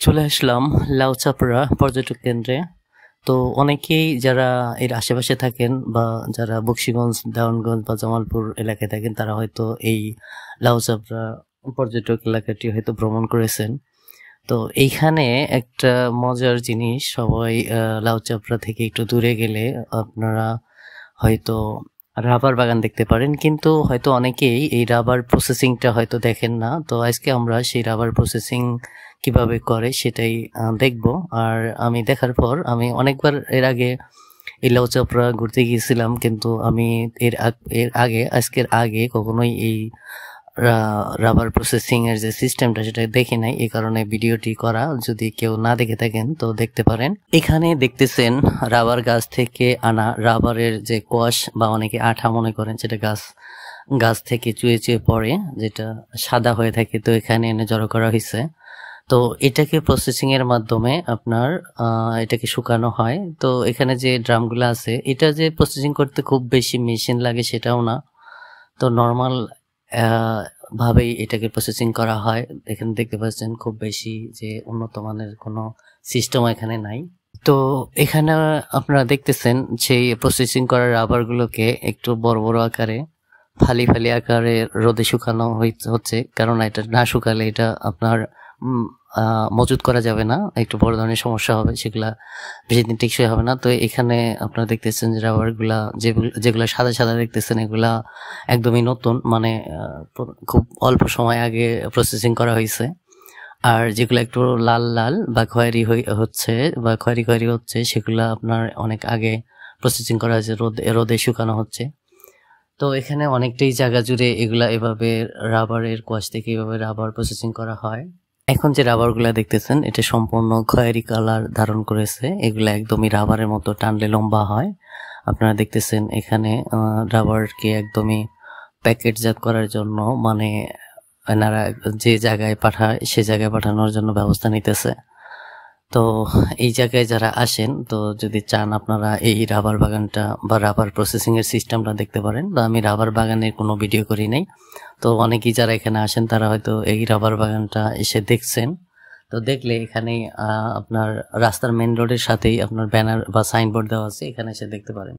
চলে আসলাম লাউচাপড়া পর্যটক কেন্দ্রে। তো অনেকেই যারা এর আশেপাশে থাকেন বা যারা বকশীগঞ্জ, দেওয়ানগঞ্জ বা জামালপুর এলাকায় থাকেন তারা হয়তো এই লাউচাপড়া পর্যটক এলাকাটি হয়তো ভ্রমণ করেছেন। তো এইখানে একটা মজার জিনিস, সবাই লাউচাপড়া থেকে একটু দূরে গেলে আপনারা হয়তো রাবার বাগান দেখতে পারেন, কিন্তু হয়তো অনেকেই এই রাবার প্রসেসিংটা হয়তো দেখেন না। তো আজকে আমরা সেই রাবার প্রসেসিং কিভাবে করে সেটাই দেখব। আর আমি দেখার পর আমি অনেকবার এর আগে এই লাউচাপড়া ঘুরতে গিয়েছিলাম, কিন্তু আমি আজকের আগে কখনোই এই রাবার প্রসেসিং এর যে সিস্টেমটা সেটা দেখি নাই। এই কারণে ভিডিওটি করা, যদি কেউ না দেখে থাকেন তো দেখতে পারেন। এখানে দেখতেছেন রাবার গাছ থেকে আনা রাবারের যে কোয়াশ বা অনেকে আঠা মনে করেন, সেটা গাছ থেকে চুয়ে চুয়ে পড়ে, যেটা সাদা হয়ে থাকে। তো এখানে এনে জড়ো করা হয়েছে। তো এটাকে প্রসেসিং এর মাধ্যমে আপনার এটাকে শুকানো হয়। তো এখানে যে ড্রামগুলো আছে, এটা যে প্রসেসিং করতে খুব বেশি মেশিন লাগে সেটাও না। তো নর্মাল ভাবেই এটাকে প্রসেসিং করা হয়। এখানে দেখতে পাচ্ছেন খুব বেশি যে উন্নত মানের কোনো সিস্টেম এখানে নাই। তো এখানে আপনারা দেখতেছেন সেই প্রসেসিং করা রাবারগুলোকে একটু বড় বড় আকারে ফালি ফালি আকারে রোদে শুকানো হচ্ছে, কারণ এটা না শুকালে এটা আপনার মজুত করা যাবে না, একটু বড় ধরনের সমস্যা হবে, সেগুলা বেশি দিন টেকসই হবে না। তো এখানে আপনারা দেখতেছেন যে রাবারগুলা যেগুলা সাদা সাদা দেখতেছেন, এগুলা একদমই নতুন, মানে খুব অল্প সময় আগে প্রসেসিং করা হয়েছে। আর যেগুলো একটু লাল লাল বা খয়েরি হচ্ছে বা খয়েরি খয়েরি হচ্ছে, সেগুলা আপনার অনেক আগে প্রসেসিং করা হয়েছে, রোদে শুকানো হচ্ছে। তো এখানে অনেকটাই জায়গা জুড়ে এগুলা এভাবে রাবারের কোয়াশ থেকে এভাবে রাবার প্রসেসিং করা হয়। এখন যে রাবারগুলা দেখতেছেন এটা সম্পূর্ণ খয়েরি কালার ধারণ করেছে। এগুলা একদমই রাবারের মতো টানলে লম্বা হয়। আপনারা দেখতেছেন এখানে রাবারকে একদমই প্যাকেটজাত করার জন্য, মানে এনারা যে জায়গায় পাঠায় সে জায়গায় পাঠানোর জন্য ব্যবস্থা নিতেছে। তো এই জায়গায় যারা আসেন, তো যদি চান আপনারা এই রাবার বাগানটা বা রাবার প্রসেসিং এর সিস্টেমটা দেখতে পারেন। তো আমি রাবার বাগানের কোনো ভিডিও করি নাই। তো অনেকেই যারা এখানে আসেন তারা হয়তো এই রাবার বাগানটা এসে দেখছেন। তো দেখলে এখানে আপনার রাস্তার মেন রোডের সাথেই আপনার ব্যানার বা সাইনবোর্ড দেওয়া আছে, এখানে এসে দেখতে পারেন।